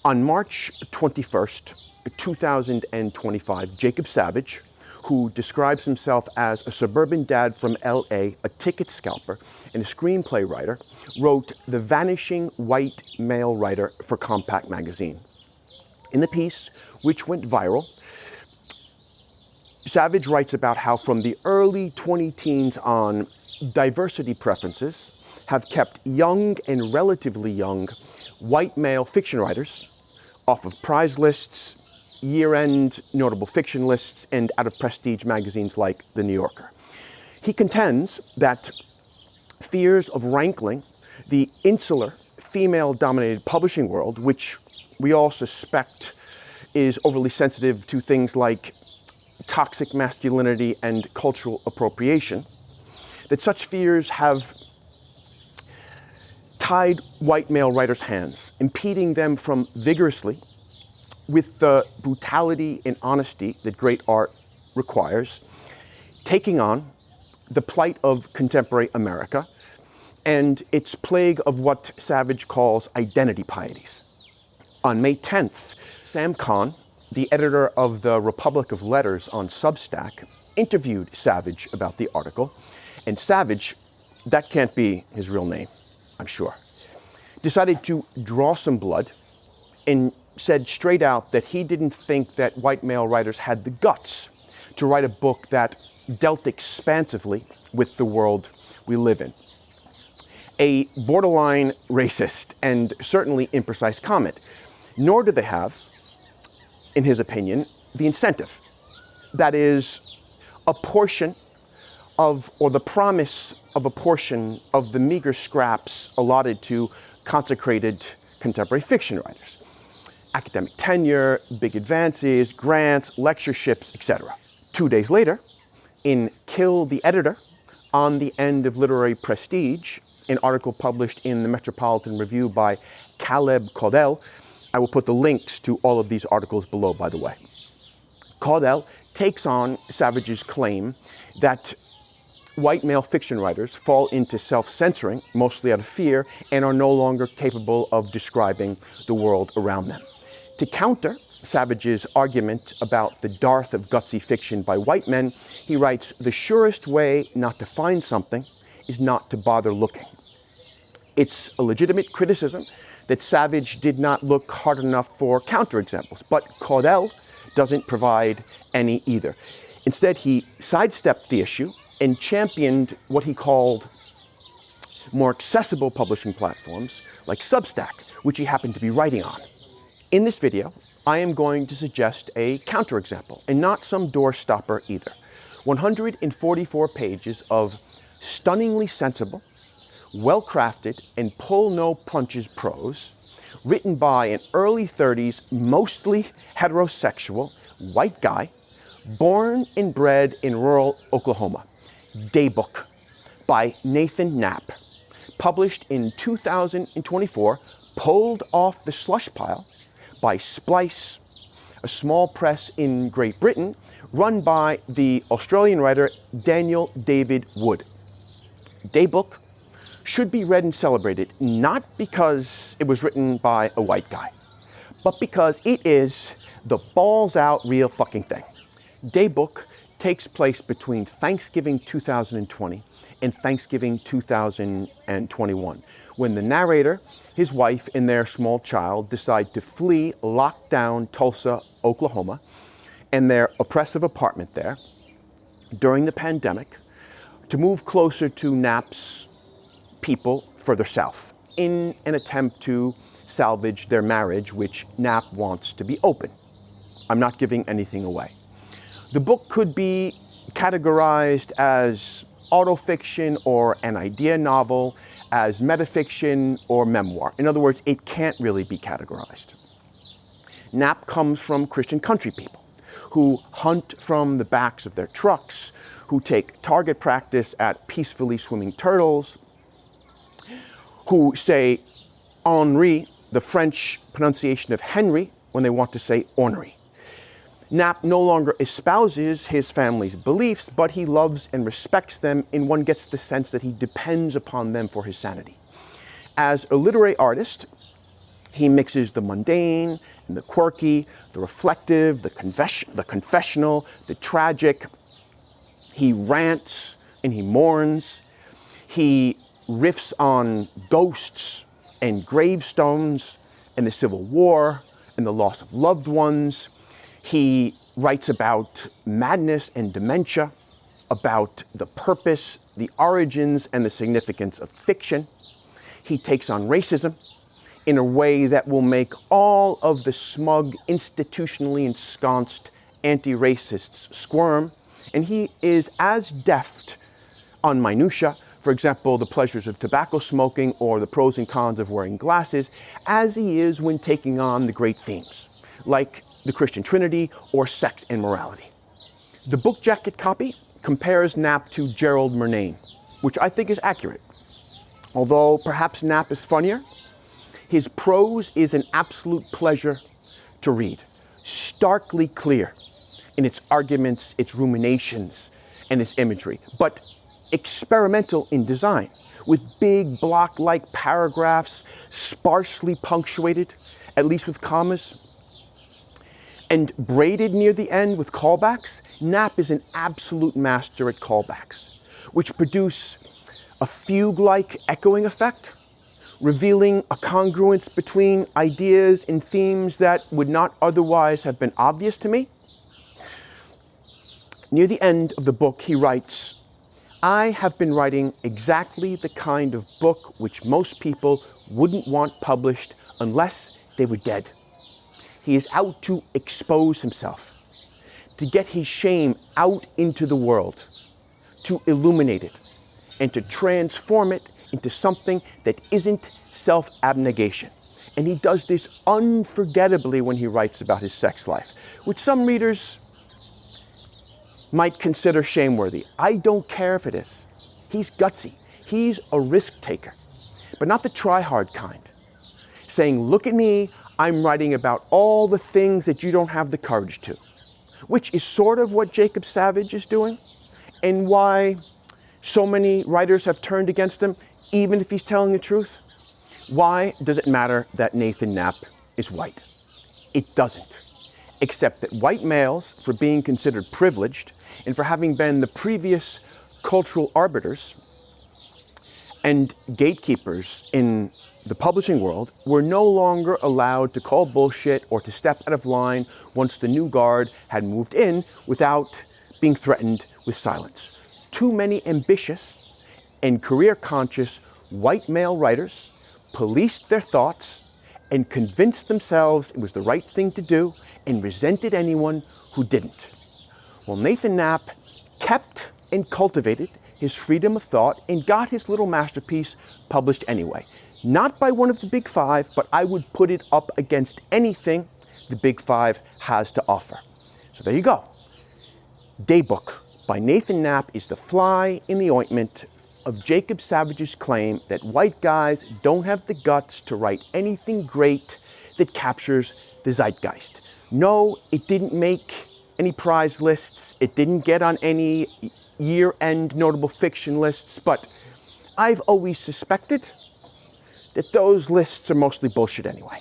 On March 21st, 2025, Jacob Savage, who describes himself as a suburban dad from LA, a ticket scalper, and a screenplay writer, wrote The Vanishing White Male Writer for Compact Magazine. In the piece, which went viral, Savage writes about how from the early 20-teens on, diversity preferences have kept young and relatively young white male fiction writers off of prize lists, year-end notable fiction lists, and out of prestige magazines like The New Yorker. He contends that fears of rankling the insular, female-dominated publishing world, which we all suspect is overly sensitive to things like toxic masculinity and cultural appropriation, that such fears have tied white male writers' hands, impeding them from vigorously, with the brutality and honesty that great art requires, taking on the plight of contemporary America and its plague of what Savage calls identity pieties. On May 10th, Sam Kahn, the editor of the Republic of Letters on Substack, interviewed Savage about the article, and Savage, that can't be his real name, I'm sure, decided to draw some blood and said straight out that he didn't think that white male writers had the guts to write a book that dealt expansively with the world we live in. A borderline racist and certainly imprecise comment, nor do they have, in his opinion, the incentive. That is, a portion of, or the promise of a portion of the meager scraps allotted to consecrated contemporary fiction writers. Academic tenure, big advances, grants, lectureships, etc. 2 days later, in Kill the Editor, on the End of Literary Prestige, an article published in the Metropolitan Review by Caudell, I will put the links to all of these articles below, by the way. Caudell takes on Savage's claim that white male fiction writers fall into self-censoring, mostly out of fear, and are no longer capable of describing the world around them. To counter Savage's argument about the dearth of gutsy fiction by white men, he writes, "The surest way not to find something is not to bother looking." It's a legitimate criticism that Savage did not look hard enough for counterexamples, but Caudell doesn't provide any either. Instead, he sidestepped the issue and championed what he called more accessible publishing platforms like Substack, which he happened to be writing on. In this video, I am going to suggest a counterexample, and not some doorstopper either. 144 pages of stunningly sensible, well-crafted, and pull-no-punches prose, written by an early 30s, mostly heterosexual, white guy, born and bred in rural Oklahoma. Daybook, by Nathan Knapp, published in 2024, pulled off the slush pile by Splice, a small press in Great Britain, run by the Australian writer Daniel David Wood. Daybook should be read and celebrated, not because it was written by a white guy, but because it is the balls-out real fucking thing. Daybook takes place between Thanksgiving 2020 and Thanksgiving 2021, when the narrator, his wife, and their small child decide to flee lockdown Tulsa, Oklahoma, and their oppressive apartment there during the pandemic to move closer to Knapp's people further south in an attempt to salvage their marriage, which Knapp wants to be open. I'm not giving anything away. The book could be categorized as autofiction or an idea novel, as metafiction or memoir. In other words, it can't really be categorized. Knapp comes from Christian country people who hunt from the backs of their trucks, who take target practice at peacefully swimming turtles, who say Henri, the French pronunciation of Henry, when they want to say ornery. Knapp no longer espouses his family's beliefs, but he loves and respects them, and one gets the sense that he depends upon them for his sanity. As a literary artist, He mixes the mundane and the quirky, the reflective, the confessional, the tragic. He rants and he mourns. He riffs on ghosts and gravestones and the Civil War and the loss of loved ones. He writes about madness and dementia, about the purpose, the origins, and the significance of fiction. He takes on racism in a way that will make all of the smug, institutionally ensconced anti-racists squirm. And he is as deft on minutia, for example, the pleasures of tobacco smoking or the pros and cons of wearing glasses, as he is when taking on the great themes, like the Christian Trinity or sex and morality. The book jacket copy compares Knapp to Gerald Murnane, which I think is accurate. Although perhaps Knapp is funnier, his prose is an absolute pleasure to read, starkly clear in its arguments, its ruminations, and its imagery, but experimental in design, with big block-like paragraphs, sparsely punctuated, at least with commas, and braided near the end with callbacks. Knapp is an absolute master at callbacks, which produce a fugue-like echoing effect, revealing a congruence between ideas and themes that would not otherwise have been obvious to me. Near the end of the book, he writes, "I have been writing exactly the kind of book which most people wouldn't want published unless they were dead." He is out to expose himself, to get his shame out into the world, to illuminate it, and to transform it into something that isn't self-abnegation. And he does this unforgettably when he writes about his sex life, which some readers might consider shameworthy. I don't care if it is. He's gutsy. He's a risk taker, but not the try-hard kind, saying, "Look at me, I'm writing about all the things that you don't have the courage to," which is sort of what Jacob Savage is doing, and why so many writers have turned against him, even if he's telling the truth. Why does it matter that Nathan Knapp is white? It doesn't, except that white males, for being considered privileged and for having been the previous cultural arbiters and gatekeepers in the publishing world, were no longer allowed to call bullshit or to step out of line once the new guard had moved in without being threatened with silence. Too many ambitious and career-conscious white male writers policed their thoughts and convinced themselves it was the right thing to do and resented anyone who didn't. Well, Nathan Knapp kept and cultivated his freedom of thought and got his little masterpiece published anyway. Not by one of the big five, but I would put it up against anything the big five has to offer. So there you go. Daybook by Nathan Knapp is the fly in the ointment of Jacob Savage's claim that white guys don't have the guts to write anything great that captures the zeitgeist. No, it didn't make any prize lists. It didn't get on any year-end notable fiction lists, but I've always suspected that those lists are mostly bullshit anyway.